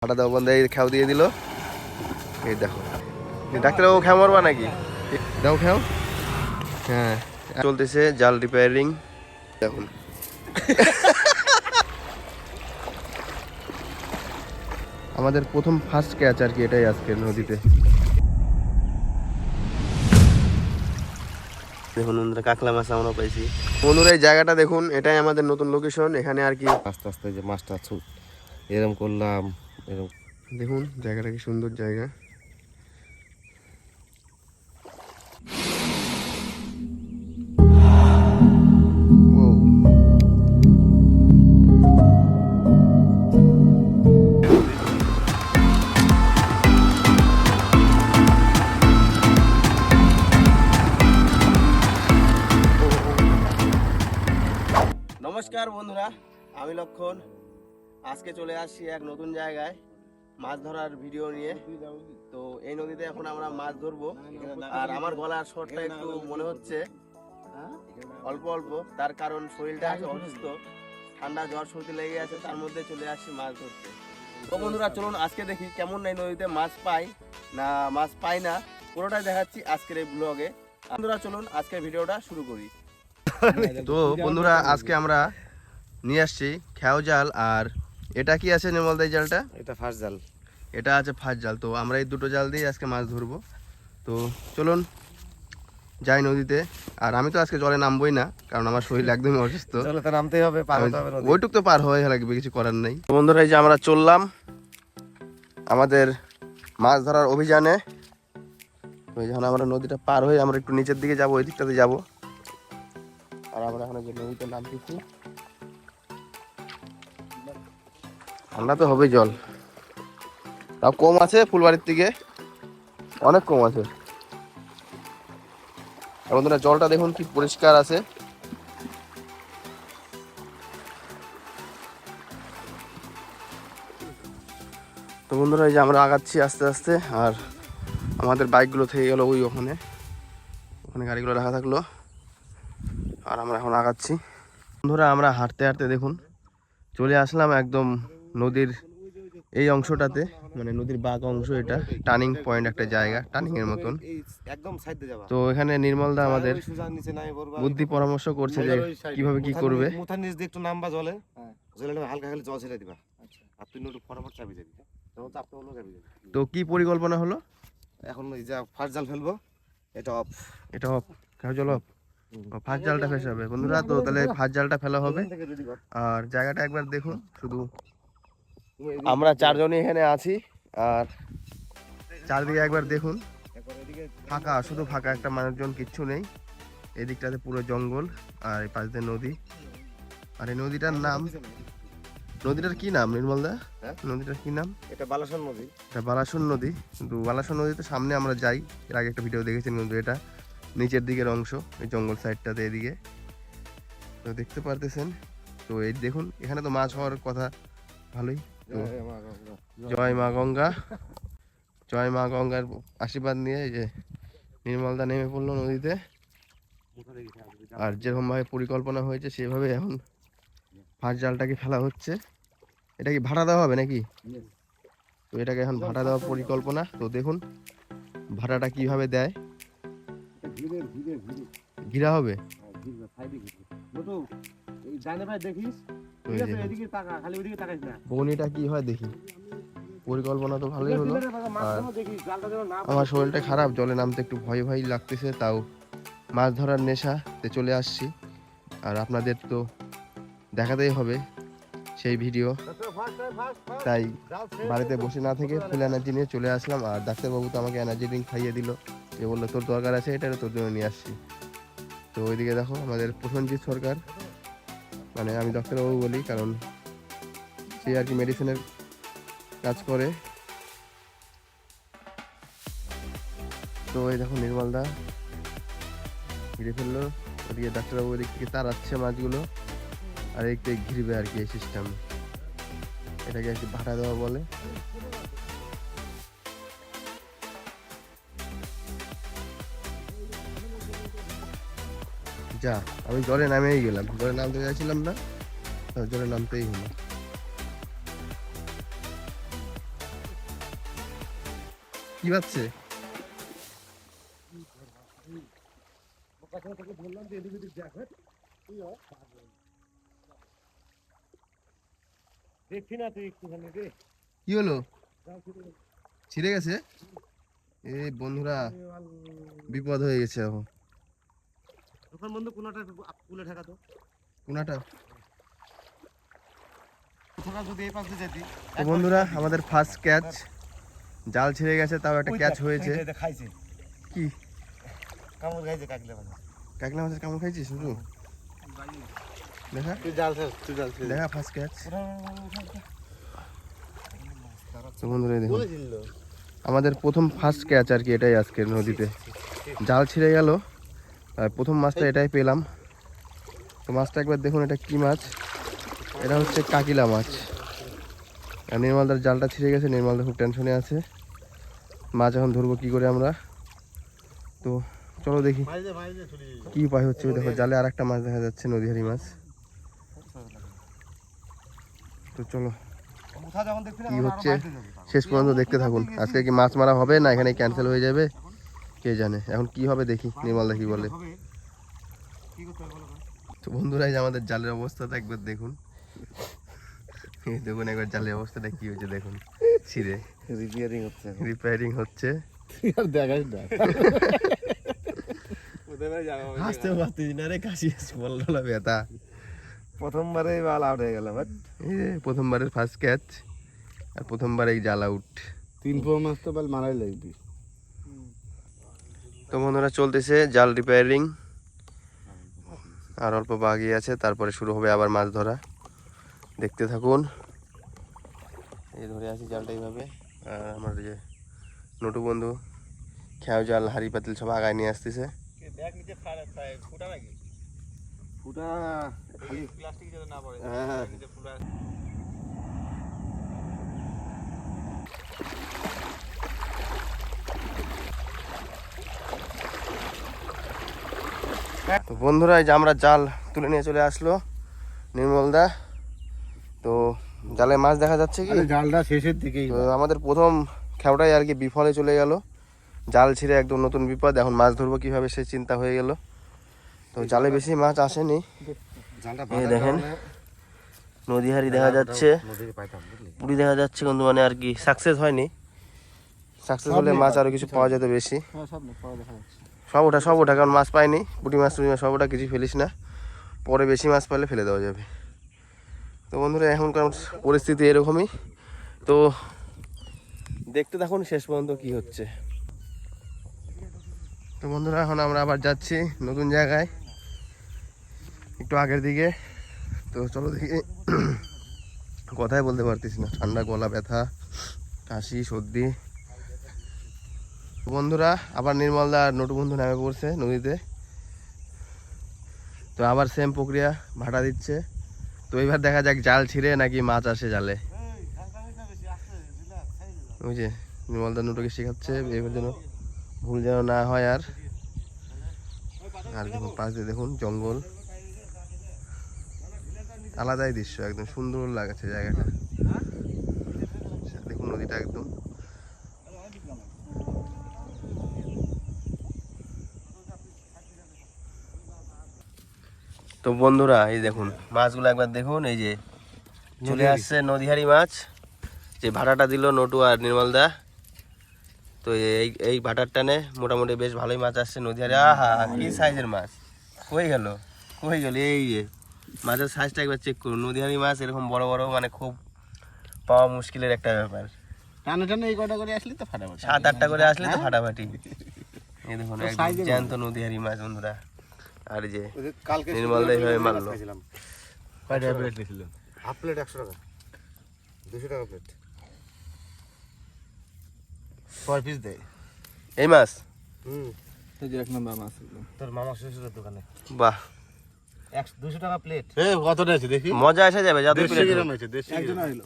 হাঁটা দাও বন্ধ, এই খেয়াও দিয়ে দিল। এই দেখো ডাক্তারবাবু খেয়াও মারবা নাকি? দাও খেয়াও। হ্যাঁ চলতেছে জাল রিপেয়ারিং। দেখুন আমাদের প্রথম ফার্স্ট ক্যাচ আর কি এটাই আজকের নদীতে। দেখুন বন্ধুরা কাকলা মাছ আমরা পাইছি। বন্ধুরা এই জায়গাটা দেখুন, এটাই আমাদের নতুন লোকেশন। এখানে আর কি আস্তে আস্তে যে মাছটা এরকম করলাম এরকম। দেখুন জায়গাটা কি সুন্দর জায়গা। নমস্কার বন্ধুরা, আমি লক্ষণ। আজকে চলে আসছি এক নতুন জায়গায় মাছ ধরার ভিডিও নিয়ে। তো এই নদীতে এখন আমরা মাছ ধরবো। আর আমার গলার স্বরটা একটু মনে হচ্ছে অল্প অল্প, তার কারণ শরীরটা আছে অসুস্থ, ঠান্ডা জ্বর সর্দি লেগে আছে, তার মধ্যে চলে আসছি মাছ ধরতে। তো বন্ধুরা চলুন আজকে দেখি কেমন এই নদীতে মাছ পাই না মাছ পাই না, পুরোটাই দেখাচ্ছি আজকের এই ব্লগে। বন্ধুরা চলুন আজকের ভিডিওটা শুরু করি। তো বন্ধুরা আজকে আমরা নিয়ে আসছি খেয়াও জাল। আর এটা কি আছে নির্মল দা জালটা? এটা ফার্স্ট জাল। এটা আছে ফার্স্ট জাল। তো আমরা এই দুটো জাল দিয়ে আজকে মাছ ধরবো। তো চলুন যাই নদীতে। আর আমি তো আজকে জলে নামবোই না, কারণ আমার শরীর একদমই অসুস্থ। জলে তো নামতেই হবে, পার হতে হবে নদী। ওইটুক তো পার হয়ে লাগবে, কিছু করার নেই। বন্ধুরা এই যে আমরা চললাম আমাদের মাছ ধরার অভিযানে। ওই যখন আমরা নদীটা পার হয়ে আমরা একটু নিচের দিকে যাবো, ওই দিকটাতে যাবো। আর আমরা এখন যে নদীতে নামতেছি, ঠান্ডা তো হবেই, জল তাও কম আছে ফুলবাড়ির থেকে, অনেক কম আছে। আর বন্ধুরা জলটা দেখুন কি পরিষ্কার আছে। তো বন্ধুরা এই যে আমরা আগাচ্ছি আস্তে আস্তে। আর আমাদের বাইকগুলো থেকে গেলো ওই ওখানে গাড়িগুলো রাখা থাকলো। আর আমরা এখন আগাচ্ছি। বন্ধুরা আমরা হাঁটতে হাঁটতে দেখুন চলে আসলাম একদম নদীর এই অংশটাতে, মানে নদীর বাঁক অংশ। এটা টার্নিং পয়েন্ট, একটা জায়গা টার্নিং এর মতন। তো এখানে নির্মল দা আমাদের বুদ্ধি পরামর্শ করছে যে কিভাবে কি করবে। একটু নামবা জলে, জলে হালকা খালি জল ছেড়ে দিবা। আর তুই একটু ফটাফট চাবি যাবি। তো কি পরিকল্পনা হলো? এখন এই যে ফার্স্ট জাল ফেলবো, এটা অফ। এটা অফ, জল অফ, ফার্স্ট জালটা ফেসে হবে বন্ধুরা। তো তাহলে ফার্স্ট জালটা ফেলা হবে। আর জায়গাটা একবার দেখুন, শুধু আমরা চারজনই এখানে আছি। আর চারদিকে একবার দেখুন ফাঁকা, শুধু ফাঁকা, একটা মানুষজন কিচ্ছু নেই। এদিকটাতে পুরো জঙ্গল, আর এই পাশ দিয়ে নদী। আর এই নদীটার নাম, নদীটার কি নাম নির্মল দা? নদীটার কি নাম? এটা বালাসন নদী। এটা বালাসন নদী। কিন্তু বালাসন নদীতে সামনে আমরা যাই, এর আগে একটা ভিডিও দেখেছেন। কিন্তু এটা নিচের দিকের অংশ, এই জঙ্গল সাইডটাতে এদিকে তো দেখতে পারতেছেন। তো এই দেখুন এখানে তো মাছ হওয়ার কথা ভালোই। তো জয় মা গঙ্গা, জয় মা গঙ্গার আশীর্বাদ নিয়ে এই যে নির্মলদা নেমে পড়লো নদীতে। আর যেরকম ভাবে পরিকল্পনা হয়েছে সেভাবে এখন ফার্স্ট জালটাকে ফেলা হচ্ছে। এটা কি ভাড়া দেওয়া হবে নাকি? তো এটাকে এখন ভাড়া দেওয়ার পরিকল্পনা। তো দেখুন ভাড়াটা কিভাবে দেয়। ঘিরা হবে। বনিটা কি হয় দেখি। পরিকল্পনা তো ভালোই হলো। আর আমার শরীরটা খারাপ, জলে নামতে একটু ভয় ভয় লাগতেছে, তাও মাছ ধরার নেশাতে চলে আসছি। আর আপনাদের তো দেখাতেই হবে সেই ভিডিও, তাই বাড়িতে বসে না থেকে ফুল এনার্জি নিয়ে চলে আসলাম। আর ডাক্তারবাবু তো আমাকে এনার্জি ড্রিঙ্ক খাইয়ে দিল, এ বললো তোর দরকার আছে এটা, তোর জন্য নিয়ে আসছি। তো ওইদিকে দেখো আমাদের প্রসেনজিৎ সরকার, মানে আমি ডাক্তারবাবু বলি কারণ সে আর কি মেডিসিনের কাজ করে। তো এই দেখো নির্মল দা ঘিরে ফেললো। ওদিকে ডাক্তারবাবু ওদিক থেকে তাড়াচ্ছে মাছগুলো, আর একটু ঘিরবে আর কি এই সিস্টেম। এটাকে আর কি ভাড়া দেওয়া বলে। যা আমি জলে নামেই গেলাম, জলে নামতে চাইছিলাম না, জলে নামতেই হলো। কি পাচ্ছে? দেখি না তুই একটুখানি রে। কি হলো? ছিঁড়ে গেছে? এই বন্ধুরা বিপদ হয়ে গেছে এখন। দোকান বন্ধ, কোনাটা কুলে ঠেকা তো। কোনাটা ঠেকা যদি এই পাশে যেতি। তো বন্ধুরা আমাদের ফার্স্ট ক্যাচ, জাল ছিঁড়ে গেছে, তাও একটা ক্যাচ হয়েছে। খাইছে কি কামড় খাইছে কাকলে মানে। কাকলা মাছের কামড় খাইছিস শুধু? দেখা তুই জাল ছেড়ে, তুই জাল ছেড়ে। দেখা ফার্স্ট ক্যাচ। তো বন্ধুরা এই দেখুন আমাদের প্রথম ফার্স্ট ক্যাচ আর কি, এটাই আজকের নদীতে। জাল ছিঁড়ে গেল, আর প্রথম মাছটা এটাই পেলাম। তো মাছটা একবার দেখুন, এটা কি মাছ? এটা হচ্ছে কাকিলা মাছ। আর নির্মলদার জালটা ছিঁড়ে গেছে, নির্মলদা খুব টেনশনে আছে। মাছ এখন ধরবো কি করে আমরা? তো চলো দেখি কি উপায় হচ্ছে। ওই দেখো জালে আর একটা মাছ দেখা যাচ্ছে, নদীহারি মাছ। তো চলো কি হচ্ছে শেষ পর্যন্ত দেখতে থাকুন। আজকে কি মাছ মারা হবে না এখানে ক্যান্সেল হয়ে যাবে কে জানে। এখন কি হবে দেখি, নির্মলদা কি বলে। তো বন্ধুরা এই যে আমাদের জালের অবস্থাটা একবার দেখুন। এই দেখুন একবার জালের অবস্থাটা কি হয়েছে দেখুন, ছিঁড়ে রিপেয়ারিং হচ্ছে। হাসতেও পারতেছি না রে, কাশি বললো ব্যথা। প্রথমবারে বাল আউট হয়ে গেল। এই যে প্রথমবারের ফার্স্ট ক্যাচ, আর প্রথমবার এই জাল আউট। 3 মাস তো বাল মারাই লাগবে। তো বন্ধুরা চলতেছে জাল রিপেয়ারিং, আর অল্প বাকি আছে, তারপরে শুরু হবে আবার মাছ ধরা। দেখতে থাকুন। এই ধরে আছি জালটা এইভাবে, আর আমার যে নটু বন্ধু খেয়াও জাল হাড়ি পাতিল সব আগায় নিয়ে আসতেছে। ফুটা খালি প্লাস্টিক যেন না পড়ে। হ্যাঁ নিচে ফুটা। তো বন্ধুরা এই যে আমরা জাল তুলে নিয়ে চলে আসলো নির্মলদা। তো জালে মাছ দেখা যাচ্ছে কি? জালটা শেষের দিকেই। তো আমাদের প্রথম খেওটাই আর কি বিফলে চলে গেল, জাল ছিঁড়ে একদম নতুন বিপদ। এখন মাছ ধরবো কিভাবে সে চিন্তা হয়ে গেল। তো জালে বেশি মাছ আসেনি, এই দেখেন নদীহারি দেখা যাচ্ছে, পুরি দেখা যাচ্ছে, কিন্তু মানে আর কি সাকসেস হয়নি। সাকসেস হলে মাছ আরো কিছু পাওয়া যেত বেশি। সব ওঠা কারণ মাছ পাইনি, পুঁটি মাছ টুটি মাছ সব ওটা, কিছু ফেলিস না, পরে বেশি মাছ পাইলে ফেলে দেওয়া যাবে। তো বন্ধুরা এখনকার পরিস্থিতি এরকমই। তো দেখতে থাকুন শেষ পর্যন্ত কি হচ্ছে। তো বন্ধুরা এখন আমরা আবার যাচ্ছি নতুন জায়গায়, একটু আগের দিকে। তো চলো দেখি। কথাই বলতে পারতেছি না, ঠান্ডা, গলা ব্যথা, কাশি, সর্দি। বন্ধুরা আবার নির্মলদা আর নটু বন্ধু নামে পড়ছে নদীতে। তো আবার সেম প্রক্রিয়া, ভাটা দিচ্ছে। তো এবার দেখা যাক জাল ছিঁড়ে নাকি মাছ আসে জালে। ওই যে নির্মলদা নটুকে শেখাচ্ছে এবার যেন ভুল যেন না হয়। আর দেখুন পাশ দিয়ে দেখুন জঙ্গল, আলাদাই দৃশ্য, একদম সুন্দর লাগাচ্ছে জায়গাটা। দেখুন নদীটা একদম। তো বন্ধুরা এই দেখুন মাছগুলো একবার দেখুন, এই যে চলে আসছে নদীহারি মাছ, যে ভাটাটা দিল নটু আর নির্মলদা। তো এই ভাটার টানে মোটামুটি বেশ ভালোই মাছ আসছে নদীহারি। আহা কি সাইজের মাছ! কই গেল এই যে মাছের সাইজটা একবার চেক করুন। নদীহারি মাছ এরকম বড় বড় মানে খুব পাওয়া মুশকিলের একটা ব্যাপার। টানে টানে এই কটা করে আসলে তো ফাটাফাটি, 7-8টা করে আসলে তো ফাটাফাটি। এই দেখুন একদম জ্যান্ত নদীহারি মাছ বন্ধুরা। আর যে কালকে নির্মলদা এইভাবে মারলো। কয়টা প্লেট নিয়েছিল? হাফ প্লেট 100 টাকা, 200 টাকা প্লেট। 6 পিস দেয় এই মাছ। এই যে 1 নাম্বার মাছ তোর মামা শ্বশুরের দোকানে। বাহ, 200 টাকা প্লেট। কতটা আছে দেখি, মজা এসে যাবে। যত প্লেট আছে, একজন হলো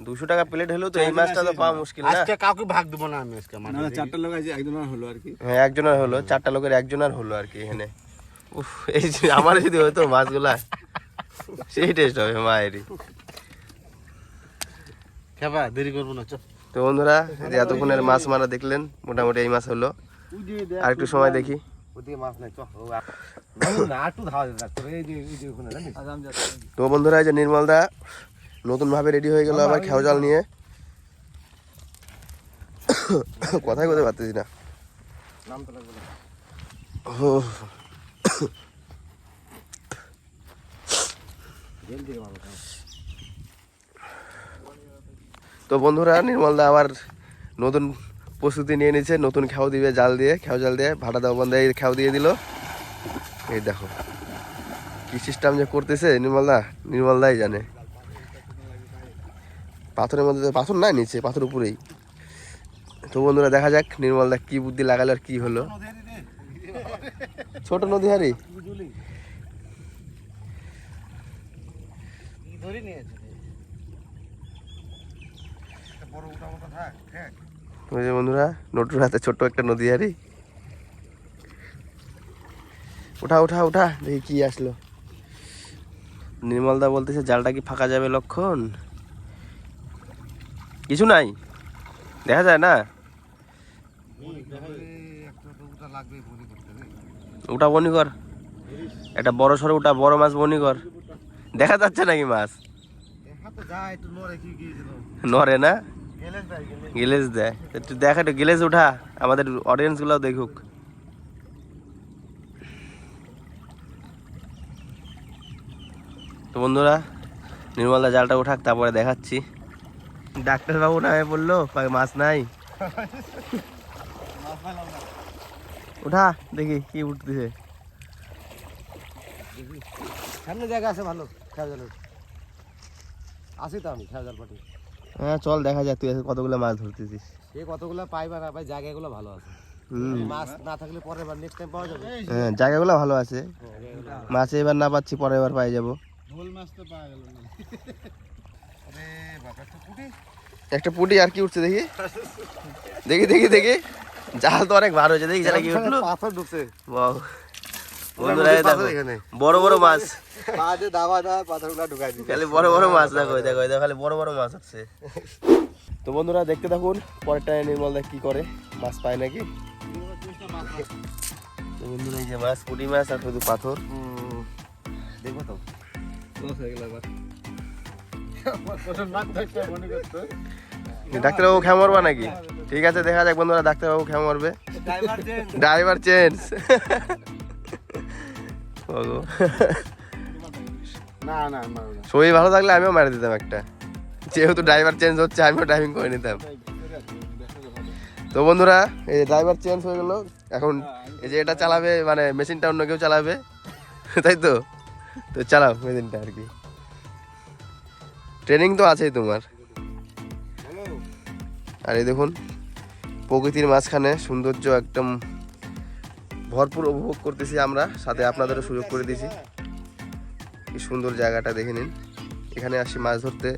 200 টাকা প্লেট হলেও তো এই মাছটা তো পাওয়া মুশকিল না। আজকে কাউকে ভাগ দেব না আমি আজকে। মানে 4টা লোক আছে, একজনের হলো আর কি। হ্যাঁ একজনের হলো, 4টা লোকের একজনের হলো আর কি এখানে। উফ, এই যে আমার যদি হতো মাছগুলা সেই টেস্ট হবে মায়েরই। খেবা দেরি করবো না, চল। তো বন্ধুরা এই যে এতক্ষণের মাছ মারা দেখলেন, মোটামুটি এই মাছ হলো। আর একটু সময় দেখি। ওদিকে মাছ নাই, চল না একটু ধাওয়া দে ডাক্তার, এই যে ওখানে জানিস। তো বন্ধুরা এই যে নির্মলদা নতুন ভাবে রেডি হয়ে গেল আবার খেও জাল নিয়ে। কথাই বলতে পারতেছি না। নাম তো লাগবে না। জেল থেকে ভালো খাও। তো বন্ধুরা নির্মলদা আবার নতুন প্রস্তুতি নিয়ে নিচ্ছে, নতুন খেও দিবে জাল দিয়ে, খেও জাল দিয়ে ভাটা দেওয়া বন্ধ, এই খেও দিয়ে দিল। এই দেখো কি সিস্টেম যে করতেছে নির্মলদাই জানে। পাথরের মধ্যে পাথর নাই, নিচে পাথর উপরেই। তো বন্ধুরা দেখা যাক নির্মলদা কি বুদ্ধি লাগালো আর কি হলো। ছোট নদী হারি ওই যে বন্ধুরা নটুর হাতে ছোট্ট একটা নদী হারি। উঠা উঠা উঠা দেখি কি আসলো। নির্মলদা বলতেছে জালটা কি ফাঁকা যাবে লক্ষণ? কিছু নাই, দেখা যায় না। ওটা বনি কর, একটা বড় সড়ো ওটা বড় মাছ বনি কর। দেখা যাচ্ছে নাকি মাছ? নরে না, গিলেজ দেয়। একটু দেখ, একটু গিলেজ উঠা, আমাদের অডিয়েন্স গুলাও দেখুক। তো বন্ধুরা নির্মলদা জালটা উঠাক, তারপরে দেখাচ্ছি। ডাক্তারবাবু নামে বললো মাছ নাই। উঠা দেখি কি উঠতেছে। সামনে জায়গা আছে ভালো খেয়া জালের, আসি তো আমি খেয়া জাল পাটি। হ্যাঁ চল দেখা যাক তুই কতগুলো মাছ ধরতেছিস। সে কতগুলো পাই বা না পাই, জায়গাগুলো ভালো আছে। মাছ না থাকলে পরের বার নেক্সট টাইম পাওয়া যাবে। হ্যাঁ জায়গাগুলো ভালো আছে, মাছ এবার না পাচ্ছি পরের বার পাই যাবো। একটা পুটি আর কি উঠছে দেখি দেখি দেখি দেখি। জাল তো অনেক বার হয়েছে, দেখি জালে কি উঠলো। পাথর ঢুকছে। বাহ বন্ধুরা দেখো বড় বড় মাছ, খালি বড় বড় মাছ। দেখো দেখো দেখো খালি বড় বড় মাছ হচ্ছে। তো বন্ধুরা দেখতে থাকুন পরেরটা নির্মলদা কি করে, মাছ পায় নাকি। তো বন্ধুরা এই যে মাছ, পুঁটি মাছ আর শুধু পাথর। দেখবো তো ডাক্তারবাবু খেয়ে মরবা নাকি? ঠিক আছে দেখা যাক বন্ধুরা, ডাক্তারবাবু খেয়ে মরবে। Driver change. না না শরীর ভালো থাকলে আমিও মারি দিতাম একটা, যেহেতু ড্রাইভার চেঞ্জ হচ্ছে আমিও ড্রাইভিং করে নিতাম। তো বন্ধুরা এই যে ড্রাইভার চেঞ্জ হয়ে গেল, এখন এই যে এটা চালাবে, মানে মেশিনটা অন্য কেউ চালাবে, তাই তো? তো চালাও মেশিনটা আর কি, ট্রেনিং তো আছেই তোমার। আর এই দেখুন প্রকৃতির মাঝখানে সৌন্দর্য একদম ভরপুর উপভোগ করতেছি আমরা, সাথে আপনাদেরও সুযোগ করে দিয়েছি। কি সুন্দর জায়গাটা দেখে নিন। এখানে আসি মাছ ধরতে,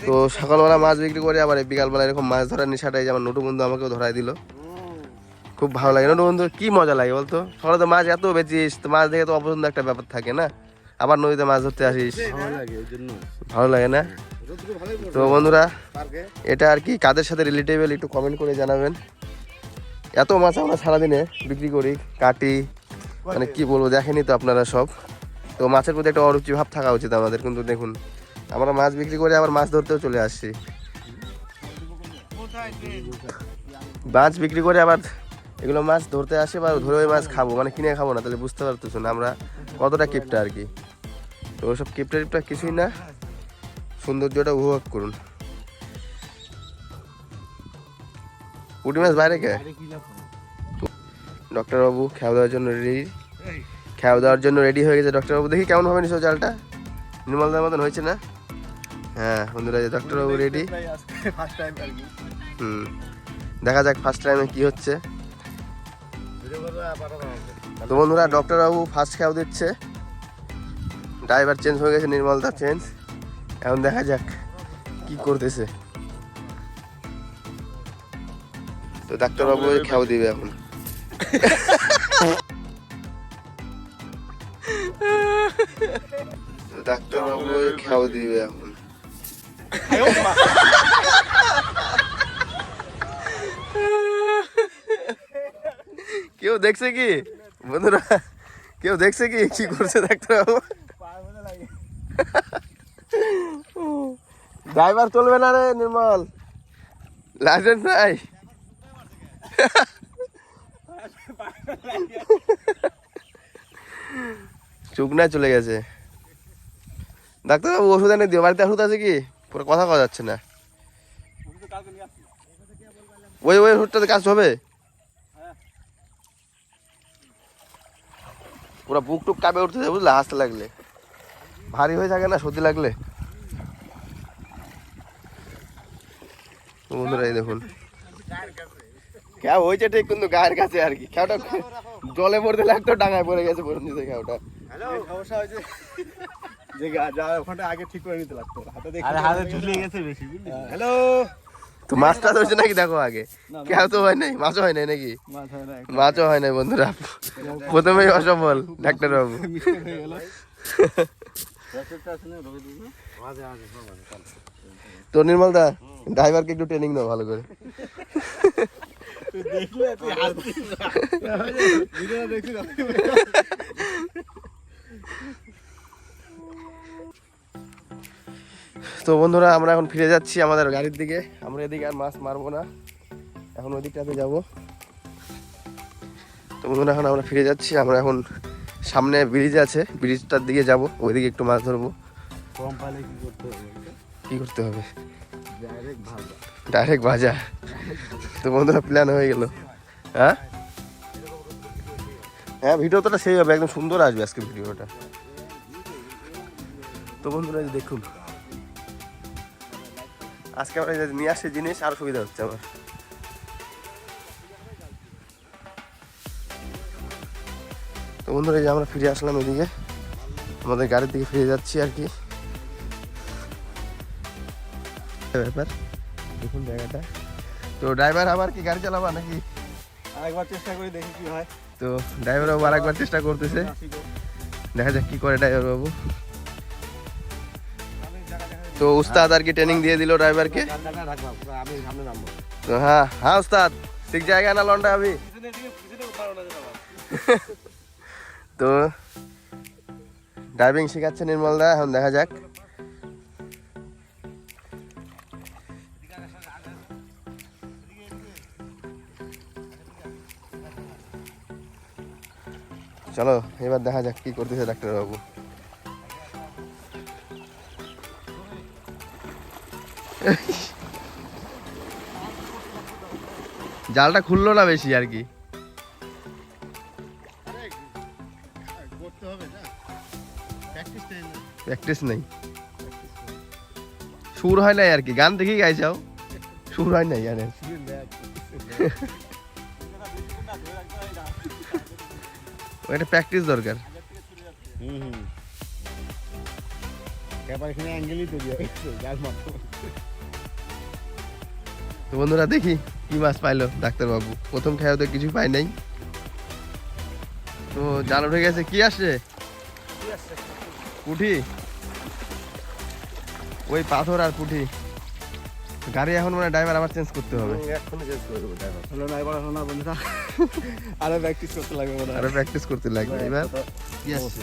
তো সকালবেলা মাছ বিক্রি করে আবার বিকালবেলা এরকম মাছ ধরার নেশাটাই যেমন নটু বন্ধু আমাকেও ধরাই দিল। খুব ভালো লাগে নটু বন্ধু, কি মজা লাগে বলতো। সকালে তো মাছ এত বেচিস, তো মাছ দেখে তো অপছন্দ একটা ব্যাপার থাকে না, আবার নদীতে মাছ ধরতে আসিস, ভালো লাগে না? তো বন্ধুরা এটা আর কি কাদের সাথে রিলেটেবল একটু কমেন্ট করে জানাবেন। এত মাছ আমরা সারাদিনে বিক্রি করি, কাটি, মানে কি বলবো দেখেনি তো আপনারা সব। তো মাছের প্রতি একটা অরুচি ভাব থাকা উচিত আমাদের, কিন্তু দেখুন আমরা মাছ বিক্রি করে আবার মাছ ধরতেও চলে আসছি। মাছ বিক্রি করে আবার এগুলো মাছ ধরতে আসে বা ধরে ওই মাছ খাবো, মানে কিনে খাবো না, তাহলে বুঝতে পারতেছো না আমরা কতটা কিপটা আর কি। তো ওইসব কিপটা টিপটা কিছুই না, সৌন্দর্যটা উপভোগ করুন। পুঁটি মাছ বাইরে কে? ডক্টরবাবু খাওয়া দাওয়ার জন্য রেডি হয়ে গেছে ডক্টরবাবু। দেখি কেমন হবে নিশ্চয় জালটা, নির্মলদার মতন হয়েছে না? হ্যাঁ বন্ধুরা ডক্টরবাবু রেডি। দেখা যাক ফার্স্ট টাইমে কি হচ্ছে। তো বন্ধুরা ডক্টরবাবু ফার্স্ট খেয়াও দিচ্ছে, ড্রাইভার চেঞ্জ হয়ে গেছে, নির্মলদা চেঞ্জ। এখন দেখা যাক কি করতেছে। তো ডাক্তারবাবু খেয়াও দিবে এখন। ডাক্তারবাবু খেয়াও দিবে এখন। কেউ দেখছে কি বন্ধুরা, কেউ দেখছে কি কি করছে দেখতে পাবো। ড্রাইভার চলবে না রে নির্মল, লাইসেন্স নাই। চুকনায় চলে গেছে। ডাক্তারবাবু ওষুধ এনে দিও, বাড়িতে ওষুধ আছে কি? পুরো কথা কওয়া যাচ্ছে না। ওই ওই ওষুধটাতে কাজ হবে? পুরো বুক টুক কাঁপে উঠতেছে বুঝলে, হাসতে লাগলে ভারী হয়ে থাকে না সর্দি লাগলে। বন্ধুরা এই দেখুন খেয়া হয়েছে ঠিক, কিন্তু গায়ের কাছে আর কি। খেয়াটা জলে পড়তে লাগতো, ডাঙায় পড়ে গেছে পড়ে নিতে খেয়াটা। সমস্যা হয়েছে যে যা ওখানটা আগে ঠিক করে নিতে লাগতো, হাতে দেখে হাতে ঝুলে গেছে বেশি, বুঝলি? হ্যালো, তো মাছটা ধরছে নাকি দেখো আগে? খেয়াও তো হয় নাই, মাছও হয় নাই নাকি? মাছও হয় নাই বন্ধুরা, প্রথমেই অসফল ডাক্তারবাবু। তো নির্মল দা, ড্রাইভারকে একটু ট্রেনিং দাও ভালো করে। তো বন্ধুরা আমরা এখন ফিরে যাচ্ছি আমাদের গাড়ির দিকে। আমরা এদিকে আর মাছ মারবো না, এখন ওই দিকটাতে যাবো। তো বন্ধুরা এখন আমরা ফিরে যাচ্ছি। আমরা এখন সামনে ব্রিজ আছে, ব্রিজটার দিকে যাব, ওইদিকে একটু মাছ ধরবো। কম পালে কি করতে হবে? কি করতে হবে? ডাইরেক্ট ভাজা। ডাইরেক্ট ভাজা। তো বন্ধুরা প্ল্যান হয়ে গেল। হ্যাঁ হ্যাঁ, ভিডিওটা সেই হবে, একদম সুন্দর আসবে আজকে ভিডিওটা। তো বন্ধুরা এই দেখুন, আজকে আমরা নিয়ে আসছি জিনিস, আরো সুবিধা হচ্ছে আমার। তো বন্ধুরা এই যে আমরা ফিরে আসলাম এদিকে, আমাদের গাড়ির দিকে ফিরে যাচ্ছি আর কি। ব্যাপার দেখুন জায়গাটা। তো ড্রাইভার আবার কি গাড়ি চালাবা নাকি? আরেকবার চেষ্টা করে দেখি কি হয়। তো ড্রাইভার বাবু আরেকবার চেষ্টা করতেছে, দেখা যাক কি করে ড্রাইভার বাবু। তো উস্তাদ আর কি ট্রেনিং দিয়ে দিল ড্রাইভারকে। তো হ্যাঁ হ্যাঁ উস্তাদ, ঠিক জায়গা না লন্ডা अभी। তো ড্রাইভিং শেখাচ্ছে নির্মল দা, এখন দেখা যাক। চলো এবার দেখা যাক কি করতেছে ডাক্তারবাবু। জালটা খুললো না বেশি আর কি, প্র্যাকটিস নেই, সুর হয় নাই আর কি। গান দেখি গাইছাও, সুর হয় নাই জানেন। ওইটা প্র্যাকটিস দরকার। তো বন্ধুরা দেখি কি মাছ পাইলো ডাক্তারবাবু। প্রথম খেয়ে তো কিছু পাই নাই। তো জাল উঠে গেছে, কি আসছে? পুঁটি, ওই পাথর আর পুঁটি। গাড়ি এখন মানে ড্রাইভার আবার চেঞ্জ করতে হবে। আরো প্র্যাকটিস করতে লাগবে, আরো প্র্যাকটিস করতে লাগবে। এবার কি আসছে?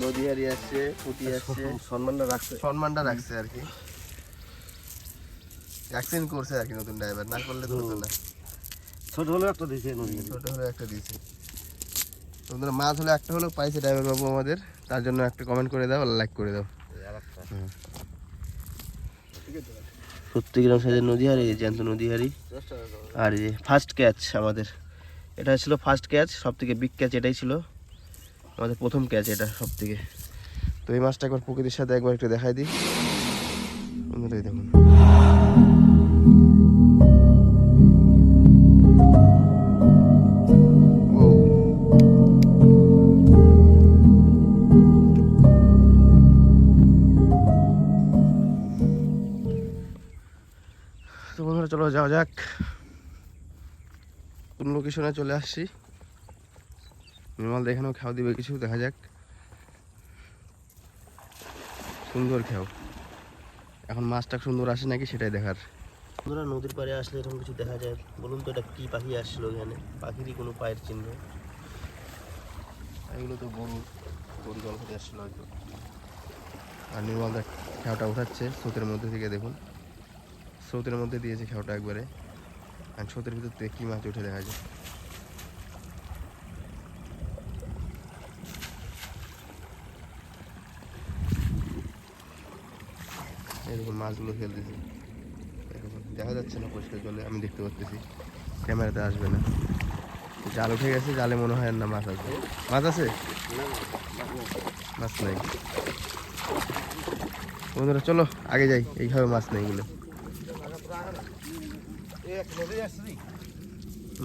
নদীহারি আসছে, পুঁটি আসছে, সম্মানটা রাখছে আর কি, অ্যাক্সিডেন্ট করছে আর কি নতুন ড্রাইভার, না করলে ধরতো না। ছোট হলেও একটা দিয়েছে, ছোট হলে একটা দিয়েছে। তোমাদের মাছ হলে একটা হলেও পাইছে ড্রাইভার বাবু আমাদের, তার জন্য একটা কমেন্ট করে দাও, লাইক করে দাও। সত্যিগ্রাম সাইজের নদীহারি, জ্যান্ত নদীহারি। আর এই যে ফার্স্ট ক্যাচ আমাদের, এটা ছিল ফার্স্ট ক্যাচ, সব থেকে বিগ ক্যাচ এটাই ছিল আমাদের প্রথম ক্যাচ, এটা সব থেকে। তো এই মাছটা একবার প্রকৃতির সাথে একবার একটু দেখাই দিই বন্ধুরা, এই দেখুন। তো বন্ধুরা চলো যাওয়া যাক, কোন লোকেশনে চলে আসছি। নির্মল এখানেও খাওয়া দিবে কিছু, দেখা যাক। সুন্দর খাও, এখন মাছটা সুন্দর আসে নাকি সেটাই দেখার। বন্ধুরা নদীর পাড়ে আসলে এরকম কিছু দেখা যায়, বলুন তো এটা কি পাখি আসছিল এখানে? পাখিরই কোনো পায়ের চিহ্ন। এগুলো তো গরু জল খেতে আসছিল হয়তো। আর নির্মলদা খেয়াটা উঠাচ্ছে স্রোতের মধ্যে থেকে, দেখুন স্রোতের মধ্যে দিয়েছে খেয়াটা একবারে, আর স্রোতের ভিতর থেকে কী মাছ উঠে দেখা যায়। এই দেখুন মাছগুলো ফেলতেছে, দেখা যাচ্ছে না পরিষ্কার জলে, আমি দেখতে পাচ্ছি, ক্যামেরাতে আসবে না। জাল উঠে গেছে, জালে মনে হয় না মাছ আছে। মাছ আছে? মাছ নাই। বন্ধুরা চলো আগে যাই, এইভাবে মাছ নেই এগুলো।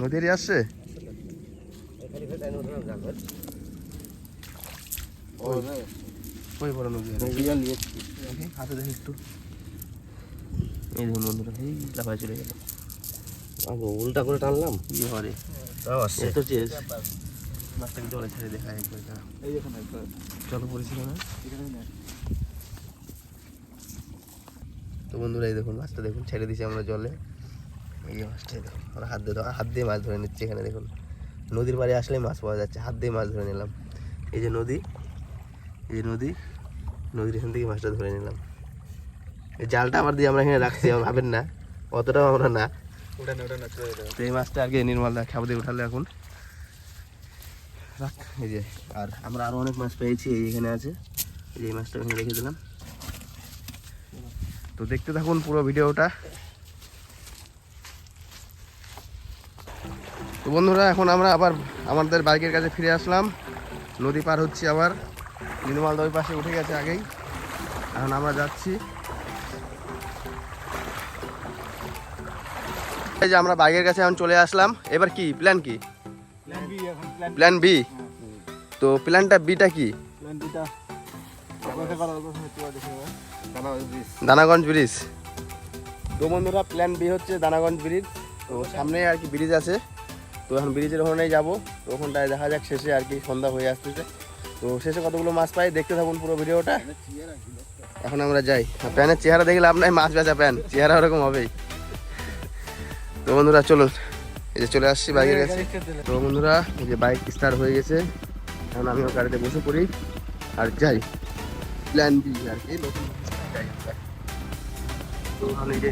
নদীরই আসছে। ওই বড় নদী হাতে দেখি একটু। এই দেখুন বন্ধুরা, এই লাফায় চলে গেল। উল্টা করে টানলাম, কি হবে আসছে তো চেস মাছটাকে জলে ছেড়ে দেখায় একবার। চলো পরিছিল না তো বন্ধুরা, এই দেখুন মাছটা দেখুন ছেড়ে দিয়েছি আমরা জলে। এই মাছটা দেখুন, আমরা হাত দিয়ে মাছ ধরে নিচ্ছি এখানে। দেখুন নদীর পাড়ে আসলে মাছ পাওয়া যাচ্ছে, হাত দিয়ে মাছ ধরে নিলাম। এই যে নদী, এই নদীর এখান থেকে মাছটা ধরে নিলাম। এই জালটা আবার দিয়ে আমরা এখানে রাখছি, ভাবেন না অতটাও আমরা না। তো এই মাছটা আগে নির্মলদা খাবার দিয়ে উঠালে এখন রাখ। এই যে আর আমরা আরো অনেক মাছ পেয়েছি, এখানে আছে। এই যে এই মাছটা এখানে রেখে দিলাম। তো দেখতে থাকুন পুরো ভিডিওটা। তো বন্ধুরা এখন আমরা আবার আমাদের বাইকের কাছে ফিরে আসলাম, নদী পার হচ্ছি আবার। নির্মলদা ওই পাশে উঠে গেছে আগেই, এখন আমরা যাচ্ছি। এই যে আমরা বাইকের কাছে এখন চলে আসলাম। এবার কি প্ল্যান? কি প্ল্যান বি? তো প্ল্যানটা বিটা কি? দানাগঞ্জ ব্রিজ। তো বন্ধুরা প্ল্যান বি হচ্ছে দানাগঞ্জ ব্রিজ। তো সামনে আর কি ব্রিজ আছে, তো এখন ব্রিজের ওখানেই যাবো। তো ওখানটায় দেখা যাক শেষে আর কি সন্ধ্যা হয়ে আসতেছে, তো শেষে কতগুলো মাছ পাই দেখতে থাকুন পুরো ভিডিওটা। এখন আমরা যাই। প্যানের চেহারা দেখলে আপনার মাছ বেচা প্যান চেহারা ওরকম হবেই। তো বন্ধুরা চলুন, এই যে চলে আসছি বাইকের কাছে। তো বন্ধুরা এই যে বাইক স্টার্ট হয়ে গেছে, এখন আমিও গাড়িতে বসে পড়ি আর যাই প্ল্যান বি আর কি নতুন যাই। তো এখন এই যে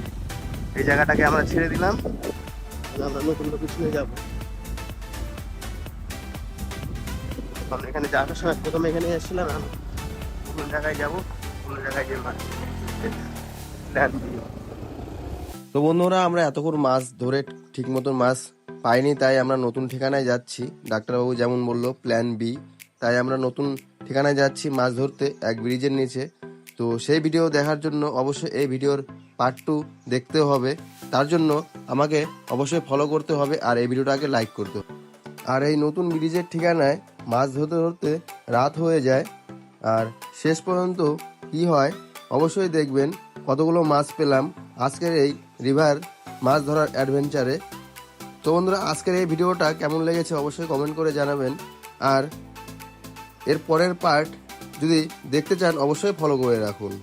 এই জায়গাটাকে আমরা ছেড়ে দিলাম, আমরা নতুন লোকেশনে যাবো। এখানে যাওয়ার সময় প্রথমে এখানে এসেছিলাম, আমি কোন জায়গায় যাবো, কোন জায়গায় যে মাছ প্ল্যান বি। তো বন্ধুরা আমরা এতক্ষণ মাছ ধরে ঠিক মতন মাছ পাইনি, তাই আমরা নতুন ঠিকানায় যাচ্ছি। ডাক্তারবাবু যেমন বললো প্ল্যান বি, তাই আমরা নতুন ঠিকানায় যাচ্ছি মাছ ধরতে এক ব্রিজের নিচে। তো সেই ভিডিও দেখার জন্য অবশ্যই এই ভিডিওর পার্ট 2 দেখতে হবে, তার জন্য আমাকে অবশ্যই ফলো করতে হবে আর এই ভিডিওটাকে লাইক করতে হবে। আর এই নতুন ব্রিজের ঠিকানায় মাছ ধরতে ধরতে রাত হয়ে যায়, আর শেষ পর্যন্ত কি হয় অবশ্যই দেখবেন কতগুলো মাছ পেলাম আজকের এই রিভার মাছ ধরার অ্যাডভেঞ্চারে। তো বন্ধুরা আজকের এই ভিডিওটা কেমন লেগেছে অবশ্যই কমেন্ট করে জানাবেন, আর এর পরের পার্ট যদি দেখতে চান অবশ্যই ফলো করে রাখুন।